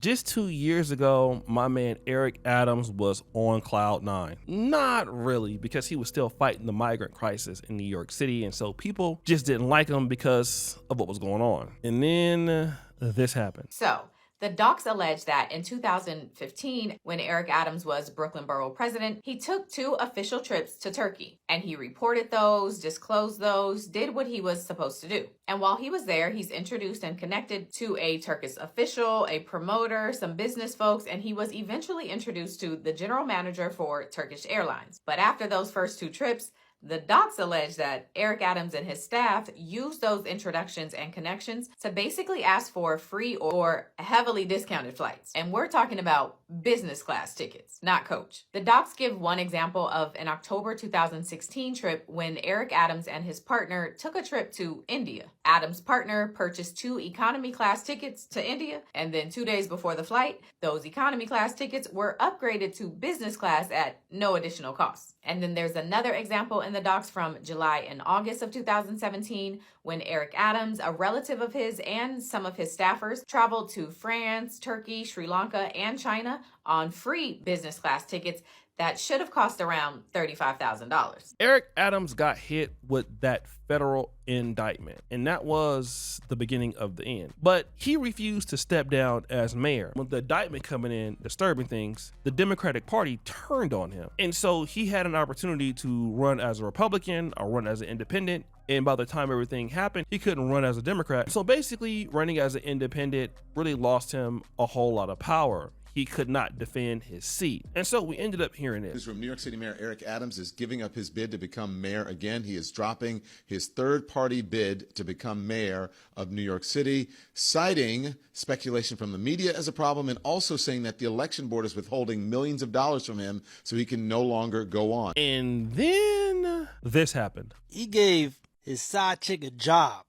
Just 2 years ago, my man Eric Adams was on cloud nine. Not really, because he was still fighting the migrant crisis in New York City, and so people just didn't like him because of what was going on. And then this happened. So, the docs allege that in 2015, when Eric Adams was Brooklyn Borough president, he took 2 official trips to Turkey, and he reported those, disclosed those, did what he was supposed to do. And while he was there, he's introduced and connected to a Turkish official, a promoter, some business folks, and he was eventually introduced to the general manager for Turkish Airlines. But after those first 2 trips, the docs allege that Eric Adams and his staff used those introductions and connections to basically ask for free or heavily discounted flights. And we're talking about business class tickets, not coach. The docs give one example of an October 2016 trip when Eric Adams and his partner took a trip to India. Adams' partner purchased 2 economy class tickets to India, and then 2 days before the flight, those economy class tickets were upgraded to business class at no additional cost. And then there's another example in the docs from July and August of 2017 when Eric Adams, a relative of his, and some of his staffers traveled to France, Turkey, Sri Lanka, and China on free business class tickets that should have cost around $35,000. Eric Adams got hit with that federal indictment, and that was the beginning of the end. But he refused to step down as mayor. With the indictment coming in, disturbing things, the Democratic Party turned on him. And so he had an opportunity to run as a Republican or run as an independent. And by the time everything happened, he couldn't run as a Democrat. So basically, running as an independent really lost him a whole lot of power. He could not defend his seat. And so we ended up hearing this. From New York City Mayor Eric Adams is giving up his bid to become mayor again. He is dropping his third-party bid to become mayor of New York City, citing speculation from the media as a problem and also saying that the election board is withholding millions of dollars from him so he can no longer go on. And then this happened. He gave his side chick a job.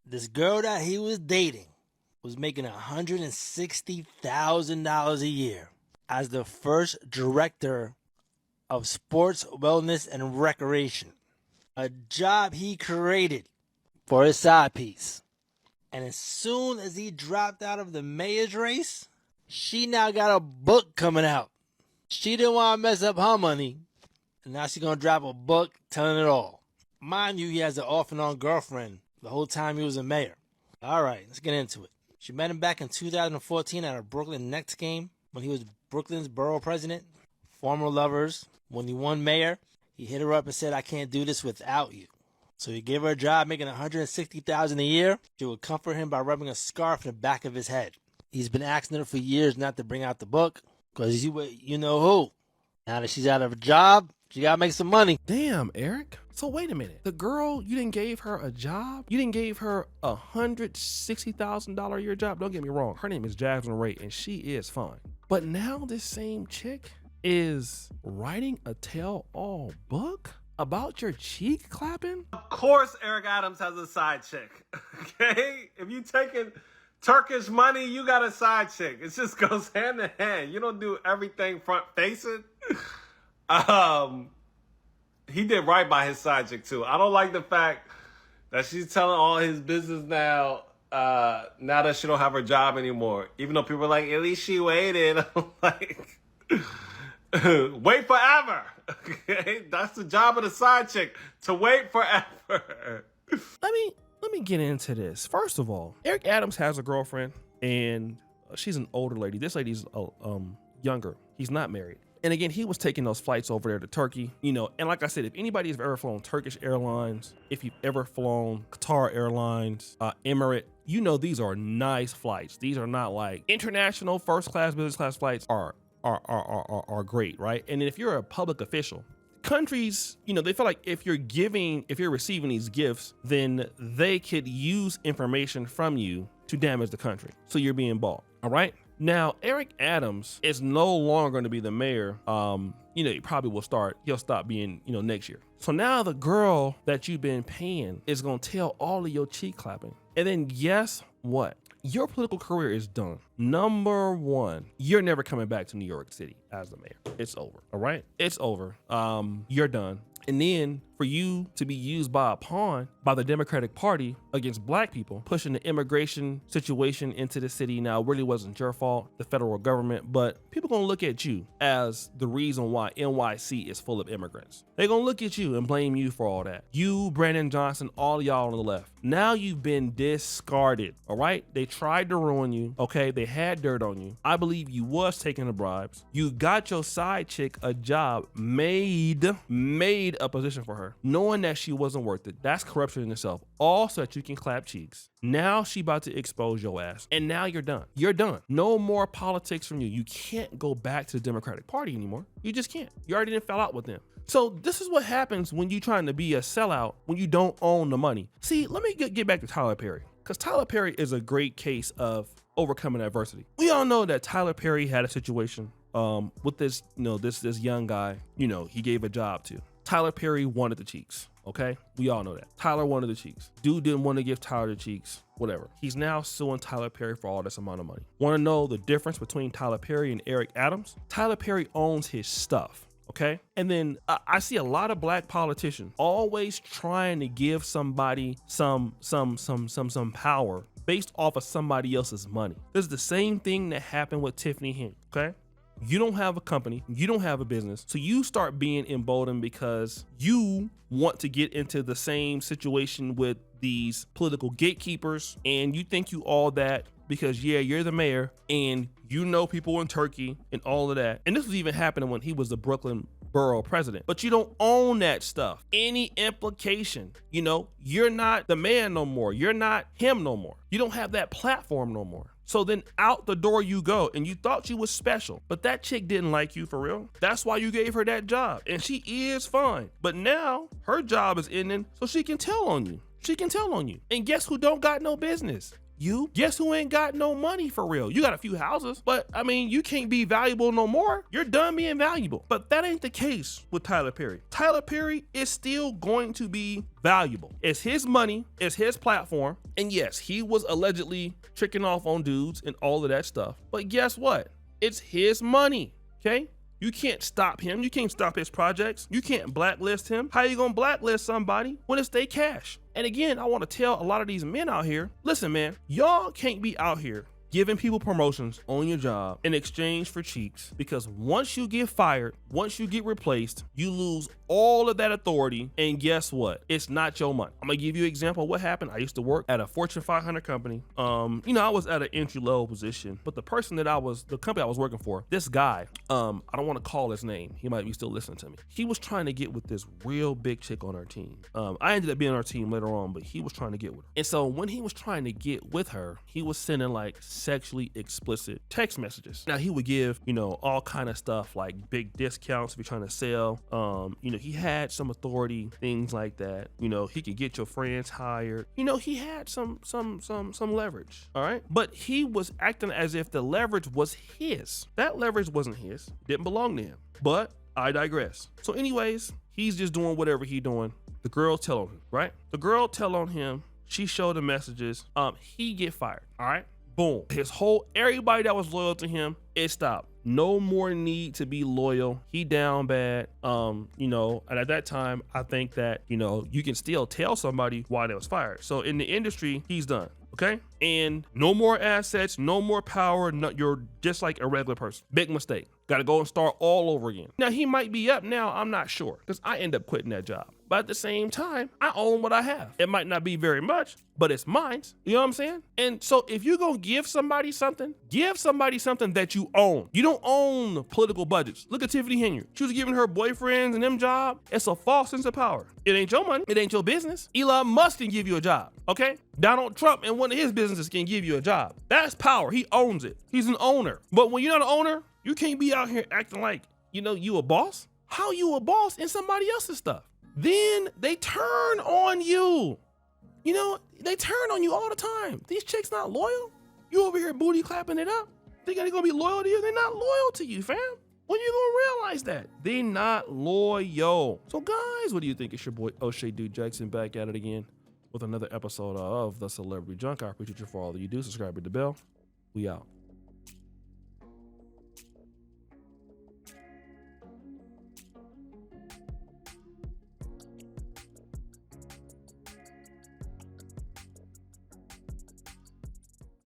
This girl that he was dating was making $160,000 a year as the first director of sports, wellness, and recreation. A job he created for his side piece. And as soon as he dropped out of the mayor's race, she now got a book coming out. She didn't want to mess up her money, and now she's going to drop a book telling it all. Mind you, he has an off and on girlfriend the whole time he was a mayor. All right, let's get into it. She met him back in 2014 at a Brooklyn Nets game when he was Brooklyn's borough president. Former lovers. When he won mayor, he hit her up and said, "I can't do this without you." So he gave her a job making $160,000 a year. She would comfort him by rubbing a scarf in the back of his head. He's been asking her for years not to bring out the book because you know who. Now that she's out of a job, she got to make some money. Damn, Eric. So wait a minute. The girl, you didn't give her a job? You didn't give her a $160,000 a year job? Don't get me wrong. Her name is Jasmine Ray, and she is fine. But now this same chick is writing a tell-all book about your cheek clapping? Of course Eric Adams has a side chick, okay? If you taking Turkish money, you got a side chick. It just goes hand in hand. You don't do everything front facing. He did right by his side chick too. I don't like the fact that she's telling all his business now that she don't have her job anymore. Even though people are like, at least she waited. I'm like, wait forever. Okay? That's the job of the side chick, to wait forever. Let me get into this. First of all, Eric Adams has a girlfriend, and she's an older lady. This lady's younger. He's not married. And again, he was taking those flights over there to Turkey, and like I said, if anybody has ever flown Turkish Airlines, if you've ever flown Qatar Airlines, Emirates, these are nice flights. These are not like international first class, business class flights are great, right? And if you're a public official, countries, they feel like if you're receiving these gifts, then they could use information from you to damage the country. So you're being bought, all right? Now, Eric Adams is no longer going to be the mayor. He probably he'll stop being, next year. So now the girl that you've been paying is going to tell all of your cheek clapping. And then guess what? Your political career is done. Number one, you're never coming back to New York City as the mayor. It's over, all right? It's over. You're done. And then for you to be used by a pawn by the Democratic Party against black people, pushing the immigration situation into the city. Now, it really wasn't your fault, the federal government, but people gonna look at you as the reason why NYC is full of immigrants. They're gonna look at you and blame you for all that. You, Brandon Johnson, all y'all on the left. Now you've been discarded, all right? They tried to ruin you, okay? They had dirt on you. I believe you was taking the bribes. You got your side chick a job, made a position for her, knowing that she wasn't worth it. That's corruption in itself. All so that you can clap cheeks. Now she about to expose your ass. And now you're done. You're done. No more politics from you. You can't go back to the Democratic Party anymore. You just can't. You already didn't fell out with them. So this is what happens when you're trying to be a sellout, when you don't own the money. See, let me get back to Tyler Perry, because Tyler Perry is a great case of overcoming adversity. We all know that Tyler Perry had a situation with this, this young guy, he gave a job to. Tyler Perry wanted the cheeks, okay? We all know that. Tyler wanted the cheeks. Dude didn't want to give Tyler the cheeks, whatever. He's now suing Tyler Perry for all this amount of money. Want to know the difference between Tyler Perry and Eric Adams? Tyler Perry owns his stuff, okay? And then I see a lot of black politicians always trying to give somebody some power based off of somebody else's money. This is the same thing that happened with Tiffany Henry, okay? You don't have a company, you don't have a business, so you start being emboldened because you want to get into the same situation with these political gatekeepers, and you think you all that because, yeah, you're the mayor and you know people in Turkey and all of that. And this was even happening when he was the Brooklyn borough president, but you don't own that stuff. Any implication, you're not the man no more. You're not him no more. You don't have that platform no more. So then out the door you go, and you thought you was special, but that chick didn't like you for real. That's why you gave her that job, and she is fine. But now her job is ending, so she can tell on you. She can tell on you. And guess who don't got no business? You. Guess who ain't got no money for real? You got a few houses, but you can't be valuable no more. You're done being valuable. But that ain't the case with Tyler Perry. Tyler Perry is still going to be valuable. It's his money, it's his platform. And yes, he was allegedly tricking off on dudes and all of that stuff. But guess what? It's his money, okay? You can't stop him. You can't stop his projects. You can't blacklist him. How you gonna blacklist somebody when it's their cash? And again, I want to tell a lot of these men out here, listen, man, y'all can't be out here giving people promotions on your job in exchange for cheeks, because once you get fired, once you get replaced, you lose all of that authority. And guess what? It's not your money. I'm gonna give you an example of what happened. I used to work at a Fortune 500 company. I was at an entry level position, but the company I was working for, this guy, I don't want to call his name. He might be still listening to me. He was trying to get with this real big chick on our team. I ended up being on our team later on, but he was trying to get with her. And so when he was trying to get with her, he was sending like sexually explicit text messages. Now he would give, all kind of stuff like big discounts if you're trying to sell. He had some authority, things like that. He could get your friends hired. He had some leverage. All right. But he was acting as if the leverage was his. That leverage wasn't his. Didn't belong to him. But I digress. So anyways, he's just doing whatever he doing. The girl tell on him, right? The girl tell on him. She showed the messages. He get fired. All right. Boom. Everybody that was loyal to him, it stopped. No more need to be loyal. He down bad. And at that time, I think that, you can still tell somebody why they was fired. So in the industry, he's done. Okay. And no more assets, no more power. No, you're just like a regular person. Big mistake. Got to go and start all over again. Now he might be up now. I'm not sure, because I end up quitting that job. But at the same time, I own what I have. It might not be very much, but it's mine. You know what I'm saying? And so if you're going to give somebody something that you own. You don't own political budgets. Look at Tiffany Henry. She was giving her boyfriends and them job. It's a false sense of power. It ain't your money. It ain't your business. Elon Musk can give you a job. Okay? Donald Trump and one of his businesses can give you a job. That's power. He owns it. He's an owner. But when you're not an owner, you can't be out here acting like, you a boss. How you a boss in somebody else's stuff? Then they turn on you. They turn on you all the time. These chicks not loyal. You over here booty clapping it up. Think they're gonna be loyal to you? They're not loyal to you, fam. When you gonna realize that? They're not loyal. So guys, what do you think? It's your boy O'Shea Dude Jackson back at it again with another episode of The Celebrity Junk. I appreciate you for all that you do. Subscribe, hit the bell. We out.